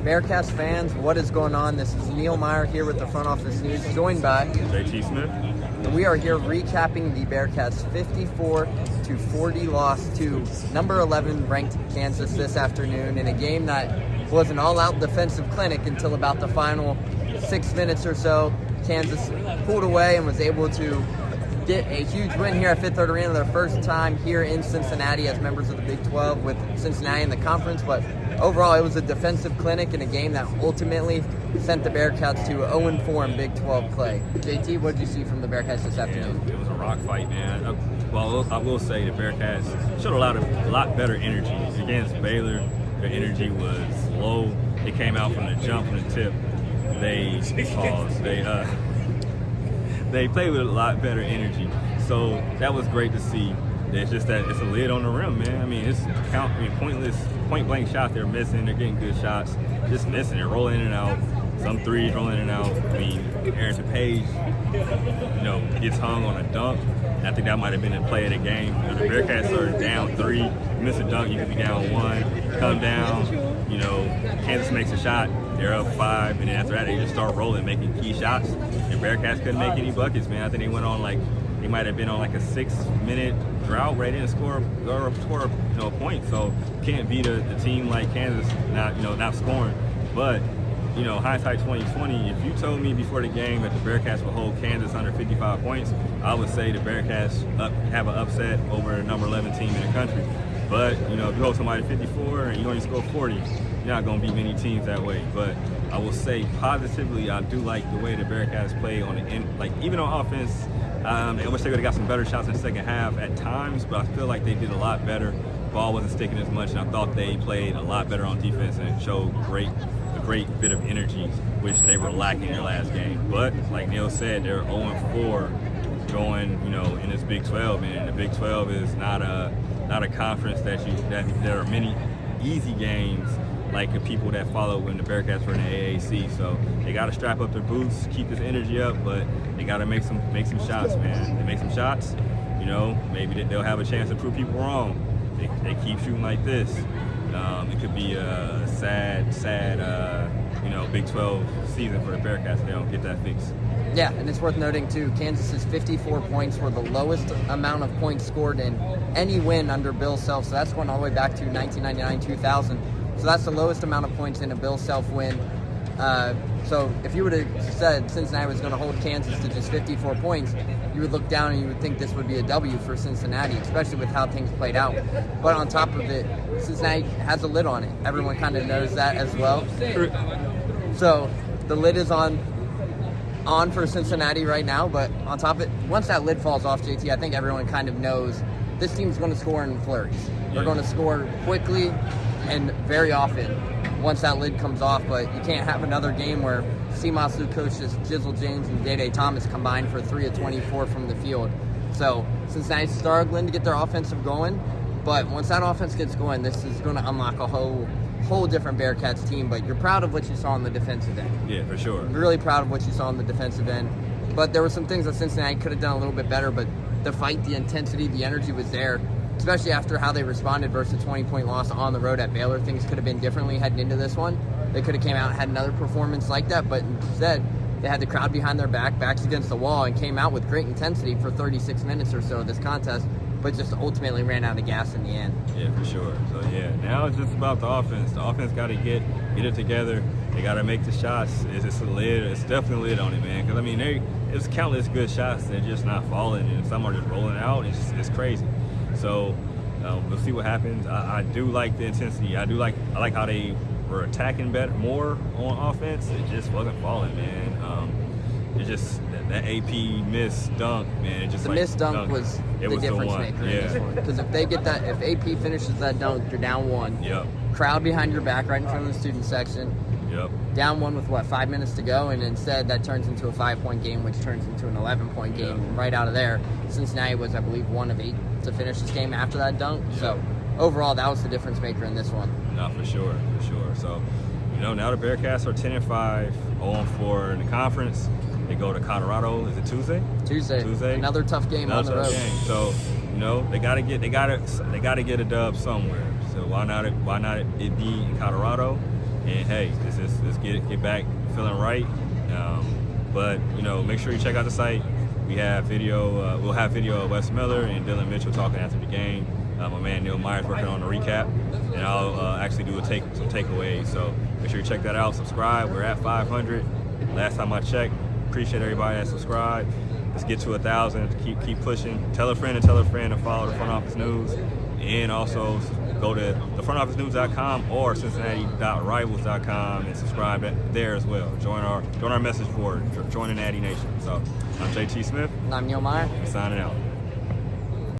Bearcats fans, what is going on? This is Neil Meyer here with the Front Office News, joined by J.T. Smith. And we are here recapping the Bearcats' 54-40 loss to number 11 ranked Kansas this afternoon in a game that was an all-out defensive clinic until about the final 6 minutes or so. Kansas pulled away and was able to get a huge win here at Fifth Third Arena, their first time here in Cincinnati as members of the Big 12 with Cincinnati in the conference. But overall, it was a defensive clinic in a game that ultimately sent the Bearcats to 0-4 in Big 12 play. JT, what did you see from the Bearcats this afternoon? It was a rock fight, man. Well, I will say the Bearcats showed a lot better energy. Against Baylor, their energy was low. They came out from the jump, from the tip. They played with a lot better energy. So that was great to see. It's just that it's a lid on the rim, man. I mean, pointless, point-blank shots they're missing. They're getting good shots, just missing it, rolling in and out. Some threes rolling in and out. I mean, Aaron Page, gets hung on a dunk. I think that might have been the play of the game. The Bearcats are down 3. You miss a dunk, you could be down 1. Come down, Kansas makes a shot. They're up 5, and then after that, they just start rolling, making key shots. And Bearcats couldn't make any buckets, man. I think they went on they might have been on a 6-minute drought where they didn't score a point. So can't beat a team like Kansas not scoring. But hindsight 2020. If you told me before the game that the Bearcats would hold Kansas under 55 points, I would say the Bearcats have an upset over the number 11 team in the country. But if you hold somebody 54 and you only score 40, you're not going to beat many teams that way. But I will say positively, I do like the way the Bearcats play on the end. Even on offense, I wish they would have got some better shots in the second half at times, but I feel like they did a lot better. Ball wasn't sticking as much, and I thought they played a lot better on defense and showed a great bit of energy, which they were lacking in their last game. But like Neil said, they're 0-4 going, in this Big 12, man. The Big 12 is not a conference that there are many easy games like the people that follow when the Bearcats were in the AAC. So they got to strap up their boots, keep this energy up, but they got to make some shots, man. They make some shots, maybe they'll have a chance to prove people wrong. They keep shooting like this. It could be a sad, Big 12 season for the Bearcats if they don't get that fixed. Yeah, and it's worth noting, too, Kansas's 54 points were the lowest amount of points scored in any win under Bill Self. So that's going all the way back to 1999-2000. So that's the lowest amount of points in a Bill Self win. So if you would have said Cincinnati was going to hold Kansas to just 54 points, you would look down and you would think this would be a W for Cincinnati, especially with how things played out. But on top of it, Cincinnati has a lid on it. Everyone kind of knows that as well. So the lid is on for Cincinnati right now, but on top of it, once that lid falls off, JT, I think everyone kind of knows this team's going to score in flurries. They're going to score quickly and very often once that lid comes off, but you can't have another game where Seamus Lukosius, Jizzle James, and Day Thomas combined for 3 of 24 from the field. So Cincinnati's struggling to get their offensive going, but once that offense gets going, this is going to unlock a whole different Bearcats team. But you're proud of what you saw on the defensive end. Yeah, for sure. Really proud of what you saw on the defensive end. But there were some things that Cincinnati could have done a little bit better, but the fight, the intensity, the energy was there. Especially after how they responded versus a 20-point loss on the road at Baylor. Things could have been differently heading into this one. They could have came out and had another performance like that, but instead they had the crowd behind their backs against the wall, and came out with great intensity for 36 minutes or so of this contest, but just ultimately ran out of gas in the end. Yeah, for sure. So, now it's just about the offense. The offense got to get it together. They got to make the shots. It's a lid. It's definitely a lid on it, man. Because, it's countless good shots. They're just not falling, and some are just rolling out. It's crazy. So we'll see what happens. I do like the intensity. I like how they were attacking more on offense. It just wasn't falling, man. It just that AP missed dunk, man. The missed dunk was the difference maker in this one. Because if they get that, if AP finishes that dunk, you're down 1. Yep. Crowd behind your back, right in front of the student section. Yep. Down 1 with 5 minutes to go, and instead that turns into a 5-point game, which turns into an 11-point game. Yep. Right out of there, Cincinnati was, I believe, 1 of 8 to finish this game after that dunk. Yep. So overall, that was the difference maker in this one. No, for sure. So now the Bearcats are 10-5, 0-4 in the conference. They go to Colorado. Is it Tuesday? Tuesday. Another tough game on the road. So they gotta get a dub somewhere. So why not it be in Colorado? And hey, let's get back feeling right. But make sure you check out the site. We have video. We'll have video of Wes Miller and Dylan Mitchell talking after the game. My man Neil Myers working on the recap, and I'll actually do some takeaways. So make sure you check that out. Subscribe. We're at 500. Last time I checked. Appreciate everybody that subscribed. Let's get to 1,000. Keep pushing. Tell a friend to follow the Front Office News, and also go to thefrontofficenews.com or Cincinnati.rivals.com and subscribe there as well. Join our message board. Join the Natty Nation. So I'm J.T. Smith. And I'm Neil Meyer. Signing out.